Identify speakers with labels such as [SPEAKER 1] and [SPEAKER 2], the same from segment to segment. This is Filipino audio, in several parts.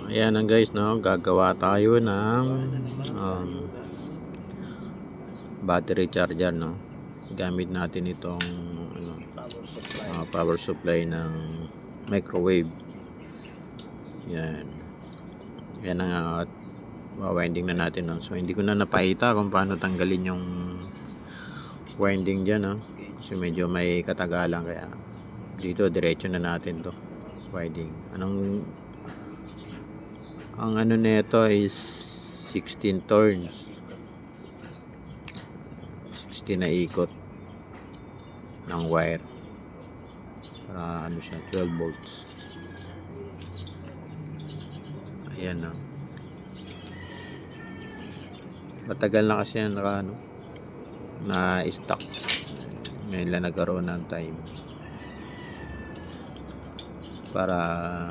[SPEAKER 1] Ayan na guys, no? Gagawa tayo ng um, battery charger, no? Gamit natin itong ano, power supply ng microwave. Yan. Yan ang winding na natin, no? So hindi ko na napakita kung paano tanggalin yung winding dyan, no? Kasi medyo may katagalan, kaya dito diretso na natin to winding. Ang ano nito is 16 turns, 16 na ikot ng wire para ano siya, 12 volts. Ayan na. Matagal na kasi yan na stock. Ngayon lang nagkaroon ng time para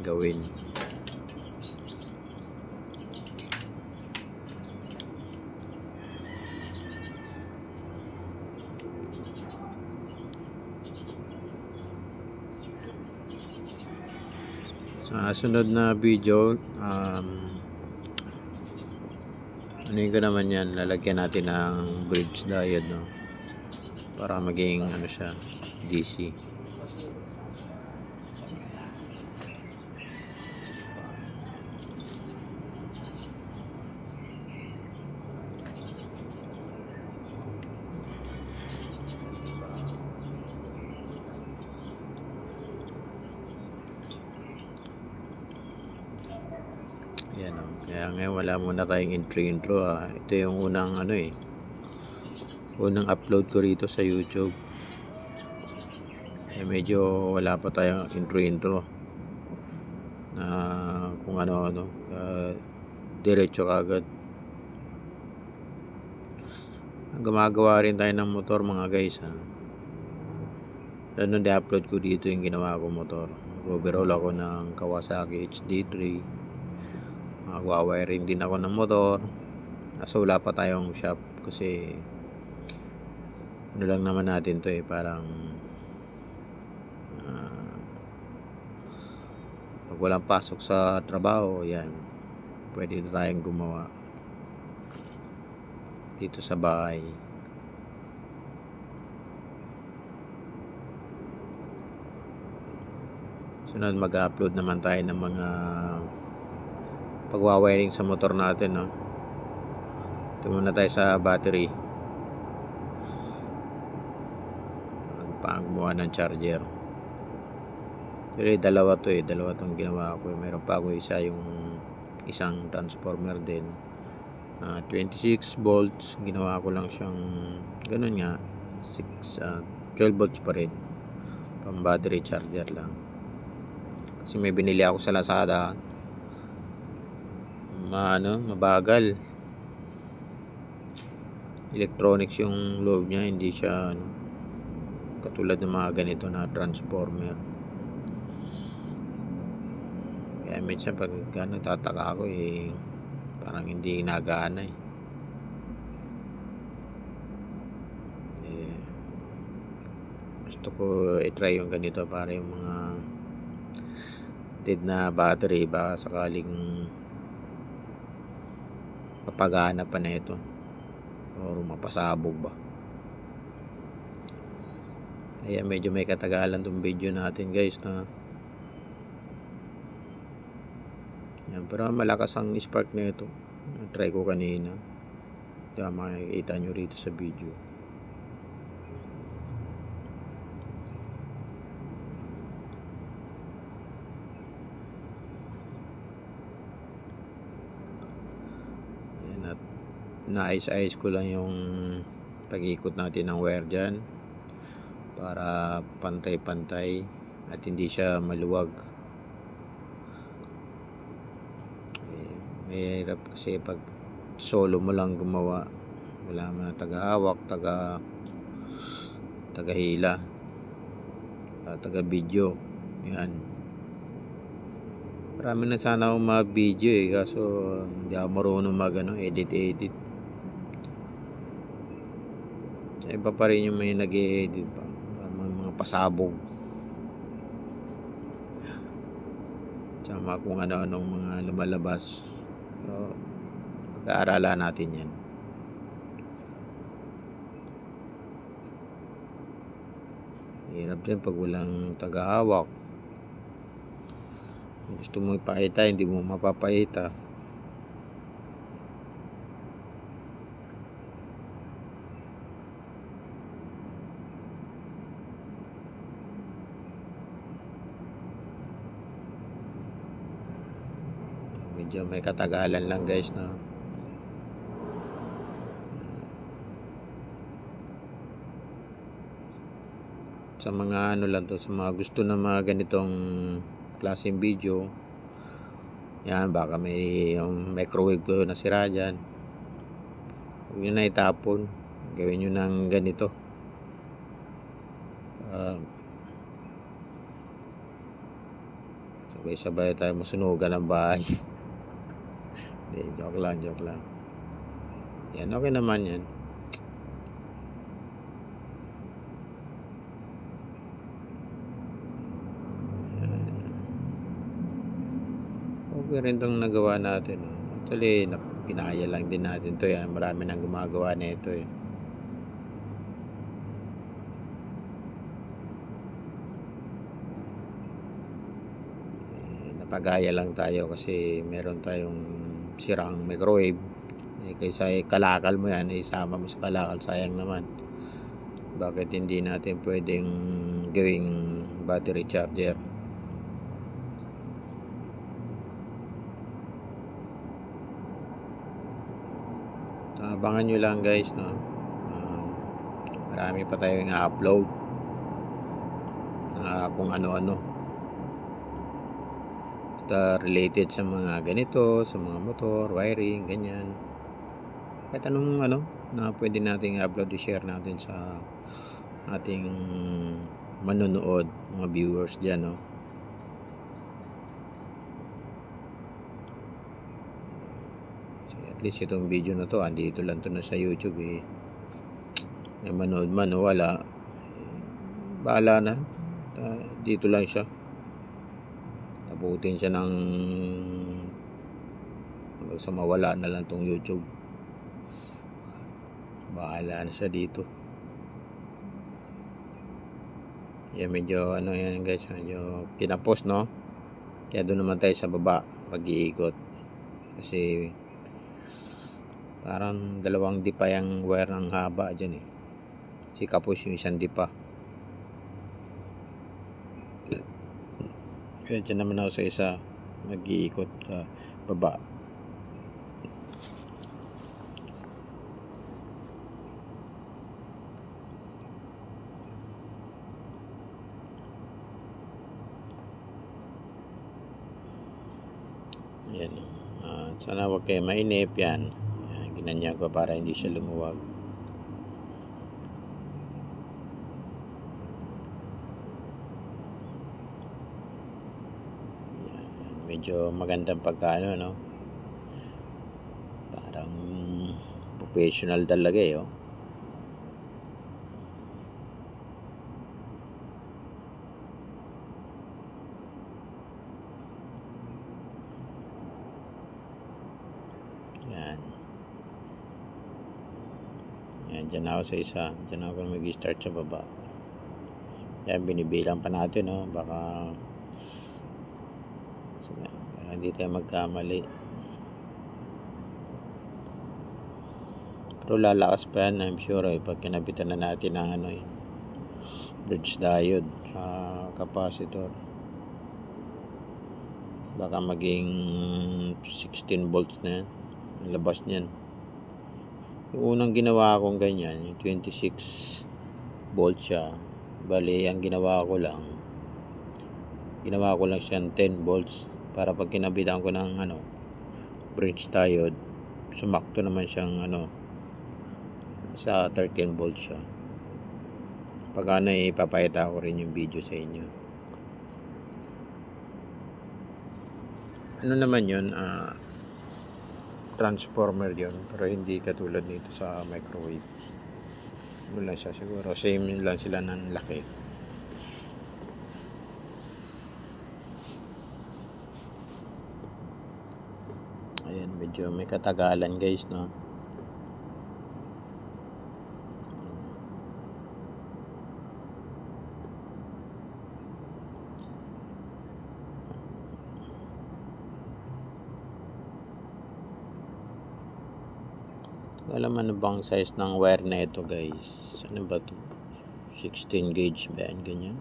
[SPEAKER 1] gawin. Sa sunod na video, ano ko naman yan, lalagyan natin ng bridge diode, no? Para maging ano siya, DC. Ayan, o. Kaya ngayon wala muna tayong intro. Ito yung unang unang upload ko rito sa YouTube. Medyo wala pa tayong intro na kung ano, diretso kagad. Gumagawa rin tayo ng motor, mga guys, ha. Nung di-upload ko dito yung ginawa ko motor, overall ako ng Kawasaki HD3. Magwa-wiring din ako ng motor. Kaso wala pa tayong shop kasi ano lang naman natin to, parang pag walang pasok sa trabaho, yan, pwede na tayong gumawa dito sa bahay. Sunod mag-upload naman tayo ng mga pagwa-wiring sa motor natin, no? Ito muna tayo sa battery. Magpagawa ng charger. Pero dalawa tong ginawa ko. Meron pa ako isang transformer din na 26 volts. Ginawa ko lang siyang ganun nga, 12 volts pa rin, pang battery charger lang. Kasi may binili ako sa Lazada, mabagal electronics yung loob niya, hindi siya katulad ng mga ganito na transformer. Kaya minsan pag nagtataka ako, parang hindi nagana gusto ko i-try yung ganito para yung mga dead na battery baka sakaling papagana pa na ito or mapasabog ba. Kaya medyo may katagalan tong video natin, guys, na yan, pero malakas ang spark na ito. Try ko kanina, kaya makikita nyo rito sa video. At naayos-ayos ko lang yung pag-ikot natin ng wire dyan para pantay-pantay at hindi siya maluwag. Mahirap kasi pag solo mo lang gumawa, wala man taga-hawak, taga-hila, taga-video. Yan, marami na sana akong mga video kaso hindi ako marunong edit. Iba pa rin yung may nag-e-edit pa, mga pasabog. sama kung ano-anong mga lumalabas. So, pag-aaralan natin yan. Hirap din pag walang tagahawak. Gusto mo ipakita, hindi mo mapapakita. Medyo may katagalan lang guys na sa mga ano lang to, sa mga gusto na mga ganitong klaseng video. Yan, baka may yung microwave ko na sira dyan, huwag nyo na itapon, gawin nyo ng ganito. Sabay-sabay tayo masunugan ng bahay. Hindi, joke lang. Yan, okay naman yan. Okay rin itong nagawa natin. Actually, ginaya lang din natin to. Yan, marami nang gumagawa na ito eh. Napagaya lang tayo kasi meron tayong sirang microwave. Kaysa kalakal mo yan, isama mo sa kalakal, sayang naman. Bakit hindi natin pwedeng gawing battery charger? Abangan nyo lang guys, no? Marami pa tayong i-upload kung ano-ano related sa mga ganito, sa mga motor, wiring, ganyan. Kahit anong ano na pwede nating i-upload, i-share natin sa ating manonood, mga viewers dyan, no? At least itong video na to, andito lang to na sa YouTube eh. May manood man o wala, bahala na. Dito lang siya. Taputin siya ng hanggang sa mawala na lang tong YouTube. Bahala na siya dito. Yan, medyo ano yan guys, medyo kinapos, no? Kaya doon naman tayo sa baba mag-iikot. Kasi parang dalawang dipa yung wire ng haba dyan eh. Kasi kapos yung isang dipa. Kaya dyan naman ako sa isa mag-iikot sa baba. Yan. Sana huwag kayo mainip yan. Ginanya ko para hindi siya lumuwag. Yan. Medyo magandang pagkano, no? Parang professional talaga eh, oh. Yan. Yan, dyan ako sa isa. Dyan ako mag-start sa baba. Yan, binibilang pa natin, no? Baka hindi tayo magkamali. Pero lalakas pa yan, I'm sure eh, pag kinabitan na natin ang ano eh, bridge diode sa capacitor. Baka maging 16 volts na yan ang labas niyan. Yung unang ginawa kong ganyan, yung 26 volts siya. Bali, ang ginawa ko lang siyang 10 volts para pag kinabitan ko ng ano, bridge diode, sumakto naman siyang ano, sa 13 volts siya. Pag ano, ipapakita ko rin yung video sa inyo. Ano naman yun, transformer yun, pero hindi katulad nito sa microwave. Ano lang siya, siguro same lang sila ng laki. medyo may katagalan guys, no. Alam ano bang size ng wire na ito guys? Ano ba to? 16 gauge ba yan? Ganyan?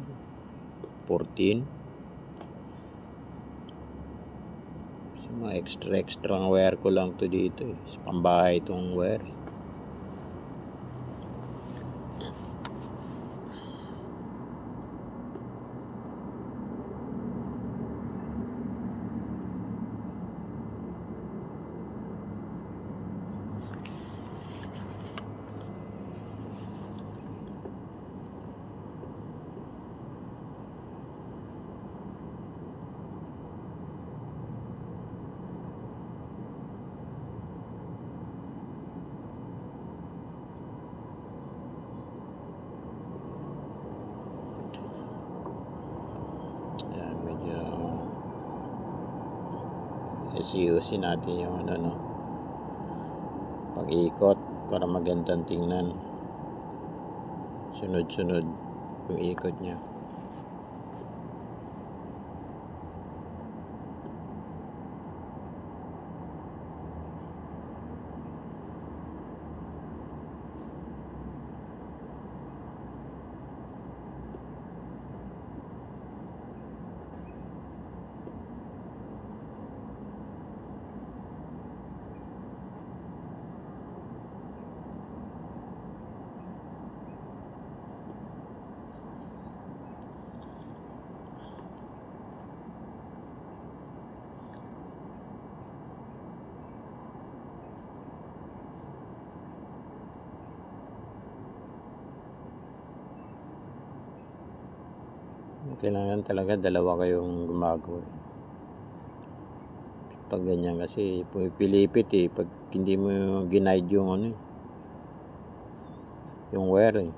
[SPEAKER 1] 14? So, mga extra ang wire ko lang to dito eh. Sa pambahay itong wire eh. Ayan, medyo SUC natin yung ano, no, pag-ikot para magandang tingnan, sunod-sunod yung ikot niya. Kailangan talaga dalawa kayong gumagawa pag ganyan, kasi pumipilipit eh pag hindi mo ginaid yung ano eh, yung wire eh.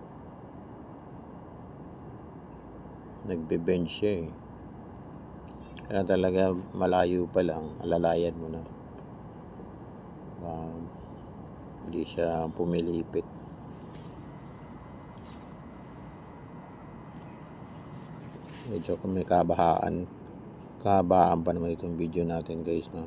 [SPEAKER 1] Nagbe-bend siya eh. Kaya talaga malayo pa lang, alalayan mo na. Hindi siya pumilipit. Medyo kung may kabahaan pa naman itong video natin guys, no.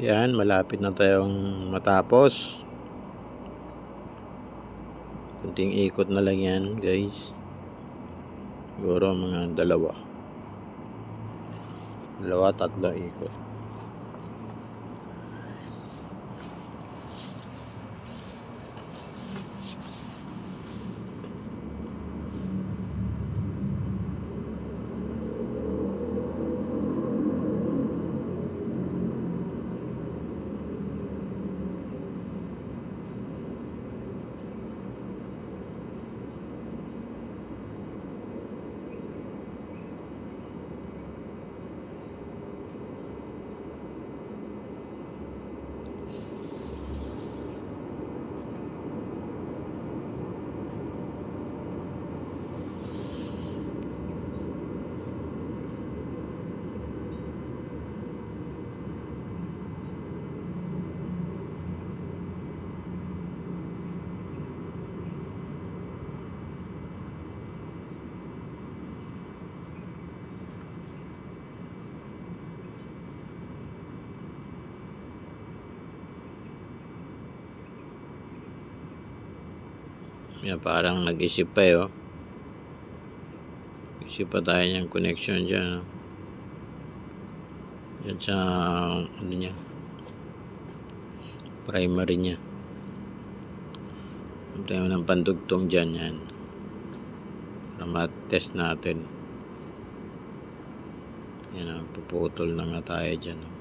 [SPEAKER 1] Yan, malapit na tayong matapos. Kunting ikot na lang yan guys. Siguro mga dalawa, tatlo ikot. Yan, parang nag-isip pa eh, oh. Isip pa tayo ng connection dyan, oh. Yan sa ano niya, primary niya. Ang tayo ng pandugtong dyan, yan, para ma-test natin. Yan, oh, puputol na nga tayo dyan, oh.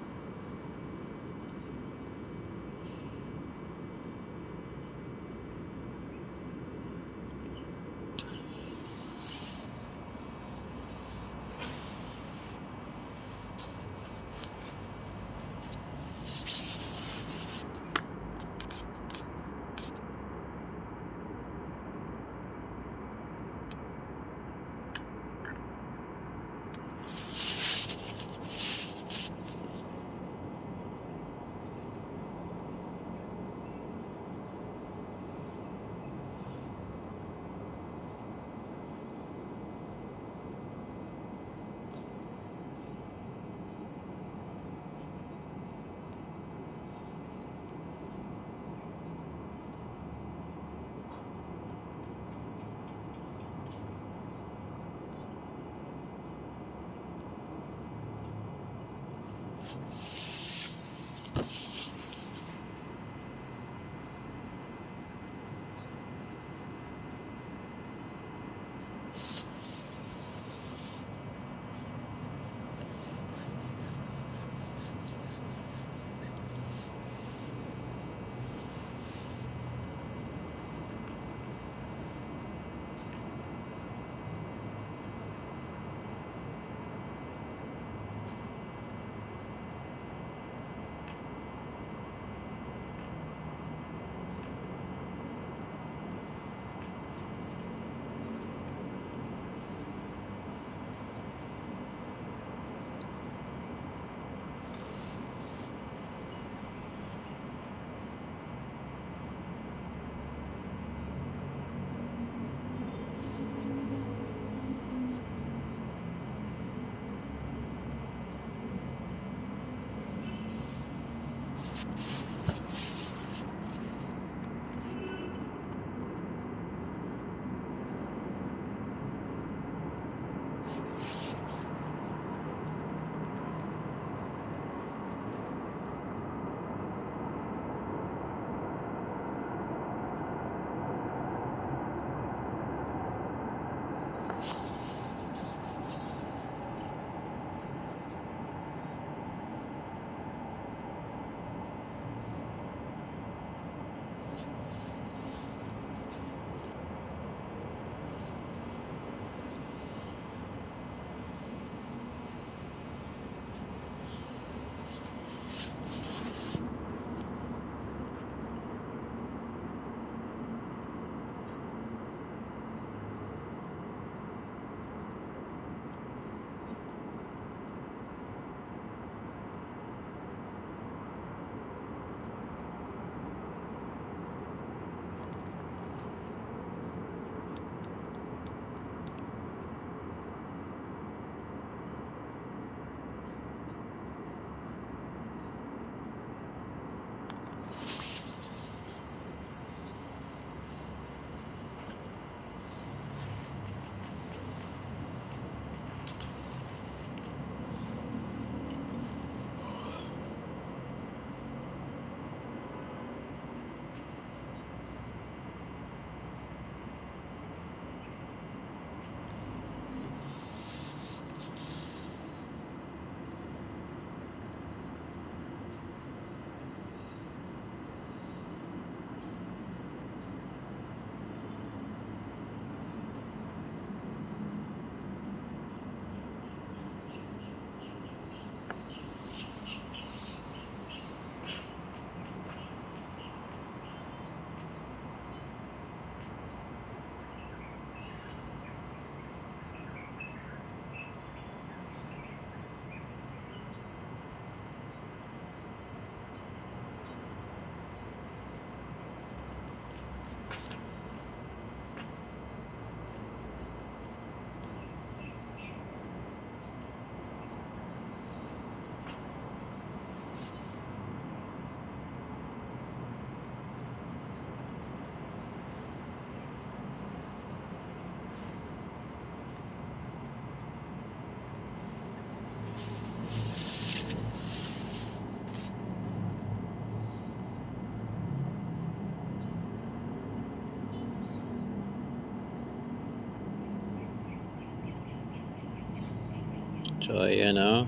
[SPEAKER 1] So, ayan o.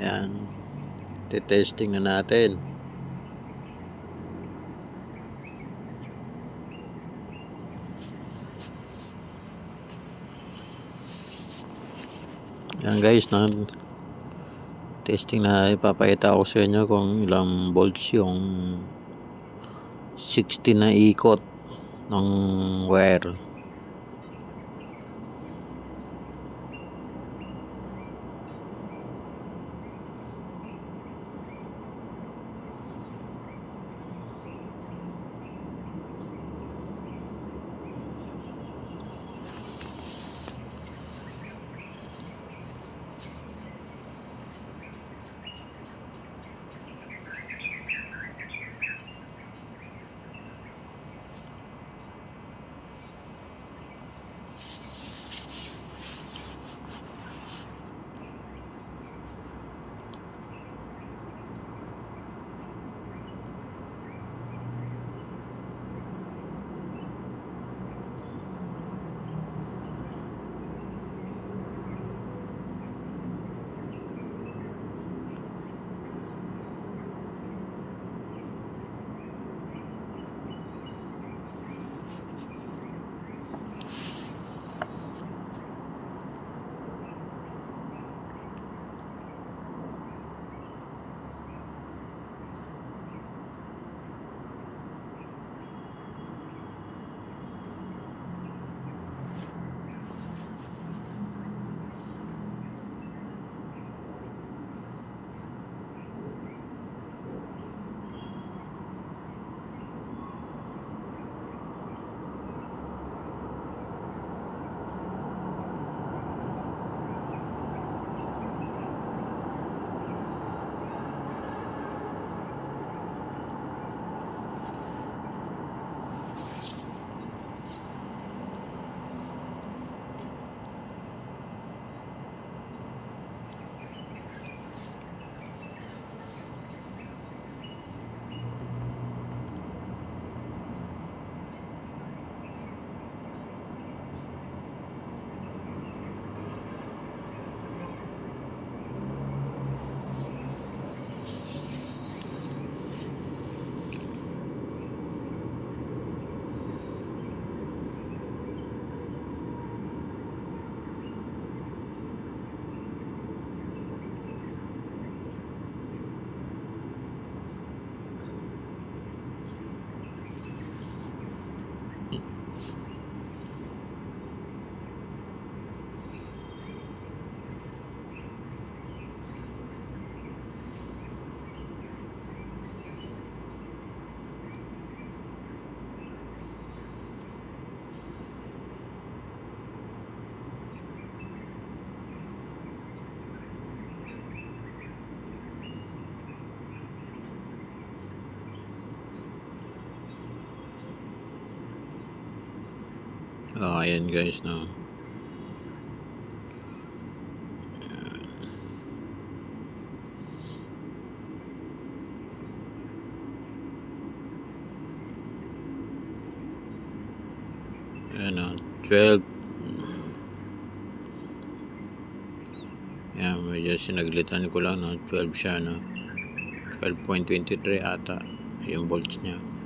[SPEAKER 1] Ayan. Testing na natin. Ayan guys, testing na ipapakita ko sa inyo kung ilang volts yung 60 na ikot ng wire. Ayan guys, no. Ayan o, 12. Ayan, medyo sinaglitan ko lang, no. 12 siya, no. 12.23 ata yung volts niya.